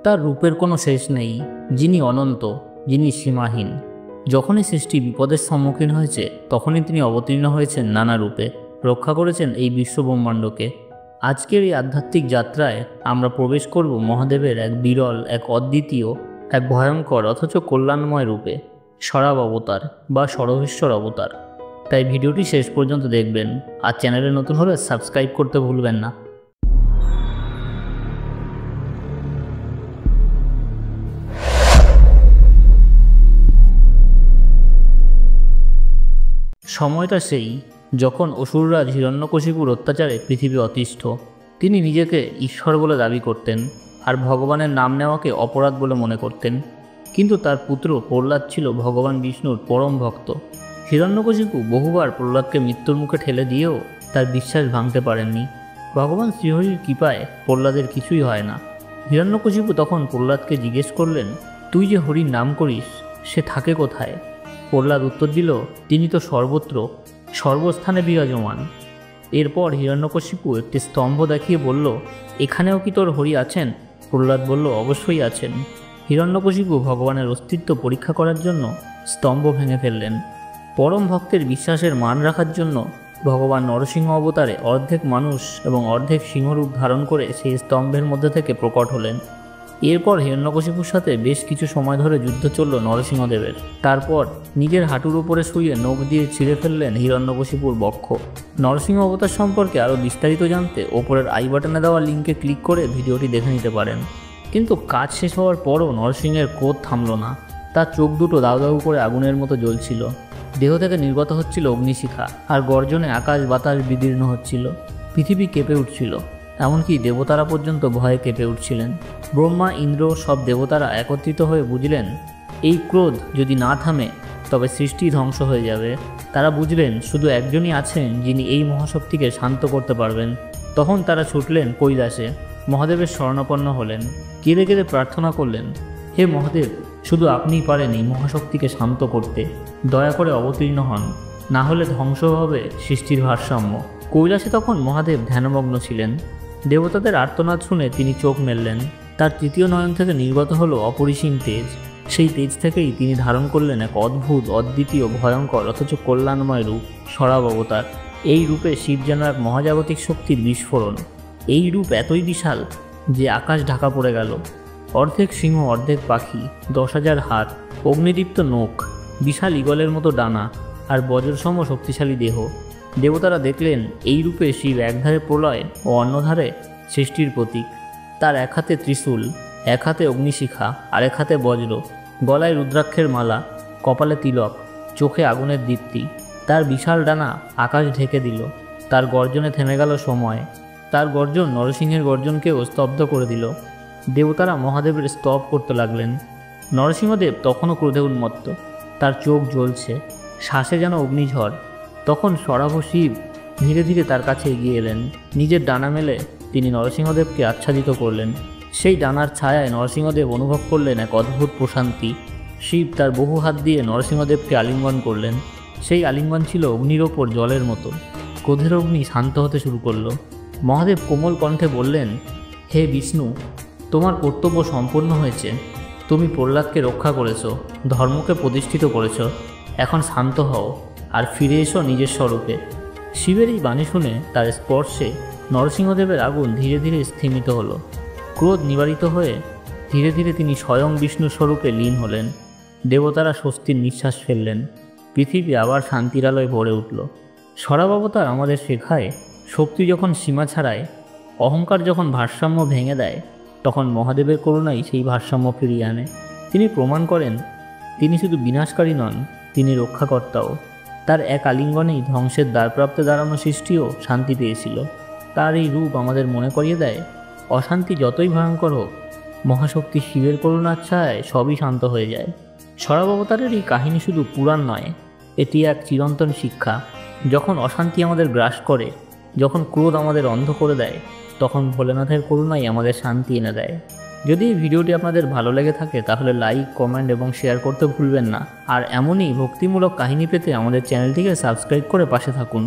তার রূপের কোনো শেষ নেই, যিনি অনন্ত, যিনি সীমাহীন। যখনই সৃষ্টি বিপদের সম্মুখীন হয়েছে তখনই তিনি অবতীর্ণ হয়েছেন নানা রূপে, রক্ষা করেছেন এই বিশ্বব্রহ্মাণ্ডকে। আজকের এই আধ্যাত্মিক যাত্রায় আমরা প্রবেশ করব মহাদেবের এক বিরল, এক অদ্বিতীয়, এক ভয়ঙ্কর অথচ কল্যাণময় রূপে, শরাব অবতার বা সরবেশ্বর অবতার। তাই ভিডিওটি শেষ পর্যন্ত দেখবেন, আর চ্যানেলে নতুন হলে সাবস্ক্রাইব করতে ভুলবেন না। সময়টা সেই যখন অসুররাজ হিরণ্যকশিপুর অত্যাচারে পৃথিবী অতিষ্ঠ। তিনি নিজেকে ঈশ্বর বলে দাবি করতেন আর ভগবানের নাম নেওয়াকে অপরাধ বলে মনে করতেন। কিন্তু তার পুত্র প্রহ্লাদ ছিল ভগবান বিষ্ণুর পরম ভক্ত। হিরণ্যকশিপু বহুবার প্রহ্লাদকে মৃত্যুর মুখে ঠেলে দিয়েও তার বিশ্বাস ভাঙতে পারেননি। ভগবান শ্রীহরির কৃপায় প্রহ্লাদের কিছুই হয় না। হিরণ্যকশিপু তখন প্রহ্লাদকে জিজ্ঞেস করলেন, তুই যে হরির নাম করিস, সে থাকে কোথায়? প্রহ্লাদ উত্তর দিল, তিনি তো সর্বত্র, সর্বস্থানে বিরাজমান। এরপর হিরণ্যকশিপু একটি স্তম্ভ দেখিয়ে বলল, এখানেও কি তোর হরি আছেন? প্রহ্লাদ বলল, অবশ্যই আছেন। হিরণ্যকশিপু ভগবানের অস্তিত্ব পরীক্ষা করার জন্য স্তম্ভ ভেঙে ফেললেন। পরম ভক্তের বিশ্বাসের মান রাখার জন্য ভগবান নরসিংহ অবতারে অর্ধেক মানুষ এবং অর্ধেক সিংহরূপ ধারণ করে সেই স্তম্ভের মধ্যে থেকে প্রকট হলেন। এরপর হিরণ্যকশিপুর সাথে বেশ কিছু সময় ধরে যুদ্ধ চলল নরসিংহদেবের। তারপর নিজের হাঁটুর উপরে শুয়ে নখ দিয়ে ছিঁড়ে ফেললেন হিরণ্যকশিপুর বক্ষ। নরসিংহ অবতার সম্পর্কে আরও বিস্তারিত জানতে ওপরের আই বাটনে দেওয়া লিঙ্কে ক্লিক করে ভিডিওটি দেখে নিতে পারেন। কিন্তু কাজ শেষ হওয়ার পরও নরসিংহের ক্রোধ থামল না। তার চোখ দুটো দাউ দাউ করে আগুনের মতো জ্বলছিল, দেহ থেকে নির্গত হচ্ছিল অগ্নিশিখা, আর গর্জনে আকাশ বাতাস বিদীর্ণ হচ্ছিল। পৃথিবী কেঁপে উঠছিল, এমনকি দেবতারা পর্যন্ত ভয়ে কেঁপে উঠছিলেন। ব্রহ্মা, ইন্দ্র, সব দেবতারা একত্রিত হয়ে বুঝলেন এই ক্রোধ যদি না থামে তবে সৃষ্টি ধ্বংস হয়ে যাবে। তারা বুঝলেন শুধু একজনই আছেন যিনি এই মহাশক্তিকে শান্ত করতে পারবেন। তখন তারা ছুটলেন কৈলাসে, মহাদেবের শরণাপন্ন হলেন, কেঁদে কেঁদে প্রার্থনা করলেন, হে মহাদেব, শুধু আপনিই পারেন এই মহাশক্তিকে শান্ত করতে। দয়া করে অবতীর্ণ হন, না হলে ধ্বংস হবে সৃষ্টির ভারসাম্য। কৈলাসে তখন মহাদেব ধ্যানমগ্ন ছিলেন। দেবতাদের আর্তনাদ শুনে তিনি চোখ মেললেন। তার তৃতীয় নয়ন থেকে নির্গত হলো অপরিসীম তেজ। সেই তেজ থেকেই তিনি ধারণ করলেন এক অদ্ভুত, অদ্বিতীয়, ভয়ঙ্কর অথচ কল্যাণময় রূপ, শরাব অবতার। এই রূপে শিব যেন এক মহাজাগতিক শক্তির বিস্ফোরণ। এই রূপ এতই বিশাল যে আকাশ ঢাকা পড়ে গেল। অর্ধেক সিংহ, অর্ধেক পাখি, 10,000 হাত, অগ্নিদীপ্ত নখ, বিশাল ঈগলের মতো ডানা আর বজ্রসম শক্তিশালী দেহ। দেবতারা দেখলেন এই রূপে শিব একধারে প্রলয় ও অন্যধারে সৃষ্টির প্রতীক। তার এক হাতে ত্রিশূল, এক হাতে অগ্নিশিখা, আর এক হাতে বজ্র, গলায় রুদ্রাক্ষের মালা, কপালে তিলক, চোখে আগুনের দীপ্তি। তার বিশাল ডানা আকাশ ঢেকে দিল। তার গর্জনে থেমে গেল সময়। তার গর্জন নরসিংহের গর্জনকেও স্তব্ধ করে দিল। দেবতারা মহাদেবের স্তব করতে লাগলেন। নরসিংহদেব তখনও ক্রোধে উন্মত্ত, তার চোখ জ্বলছে, শ্বাসে যেন অগ্নিঝড়। তখন শরাব শিব ধীরে ধীরে তার কাছে এগিয়ে এলেন। নিজের ডানা মেলে তিনি নরসিংহদেবকে আচ্ছাদিত করলেন। সেই ডানার ছায়ায় নরসিংহদেব অনুভব করলেন এক অদ্ভুত প্রশান্তি। শিব তার বহু হাত দিয়ে নরসিংহদেবকে আলিঙ্গন করলেন। সেই আলিঙ্গন ছিল অগ্নির ওপর জলের মতো। ক্রোধের অগ্নি শান্ত হতে শুরু করলো। মহাদেব কোমল কণ্ঠে বললেন, হে বিষ্ণু, তোমার কর্তব্য সম্পূর্ণ হয়েছে। তুমি প্রহ্লাদকে রক্ষা করেছ, ধর্মকে প্রতিষ্ঠিত করেছ। এখন শান্ত হও আর ফিরে এসো নিজের স্বরূপে। শিবের এই বাণী শুনে তার স্পর্শে নরসিংহদেবের আগুন ধীরে ধীরে স্থিমিত হলো। ক্রোধ নিবারিত হয়ে ধীরে ধীরে তিনি স্বয়ং বিষ্ণু স্বরূপে লীন হলেন। দেবতারা স্বস্তির নিঃশ্বাস ফেললেন। পৃথিবী আবার শান্তির আলোয় ভরে উঠল। শরাব অবতার আমাদের শেখায়, শক্তি যখন সীমা ছাড়ায়, অহংকার যখন ভারসাম্য ভেঙে দেয়, তখন মহাদেবের করুণাই সেই ভারসাম্য ফিরিয়ে আনে। তিনি প্রমাণ করেন তিনি শুধু বিনাশকারী নন, তিনি রক্ষাকর্তাও। তার এক আলিঙ্গনেই ধ্বংসের দ্বারপ্রাপ্তে দাঁড়ানো সৃষ্টিও শান্তি পেয়েছিল। তার এই রূপ আমাদের মনে করিয়ে দেয়, অশান্তি যতই ভয়ঙ্কর হোক, মহাশক্তি শিবের করুণার ছায়ায় সবই শান্ত হয়ে যায়। শরাব অবতারের এই কাহিনী শুধু পুরাণ নয়, এটি এক চিরন্তন শিক্ষা। যখন অশান্তি আমাদের গ্রাস করে, যখন ক্রোধ আমাদের অন্ধ করে দেয়, তখন ভোলেনাথের করুণাই আমাদের শান্তি এনে দেয়। যদি এই ভিডিওটি আপনাদের ভালো লেগে থাকে তাহলে লাইক, কমেন্ট এবং শেয়ার করতে ভুলবেন না। আর এমনই ভক্তিমূলক কাহিনী পেতে আমাদের চ্যানেলটিকে সাবস্ক্রাইব করে পাশে থাকুন।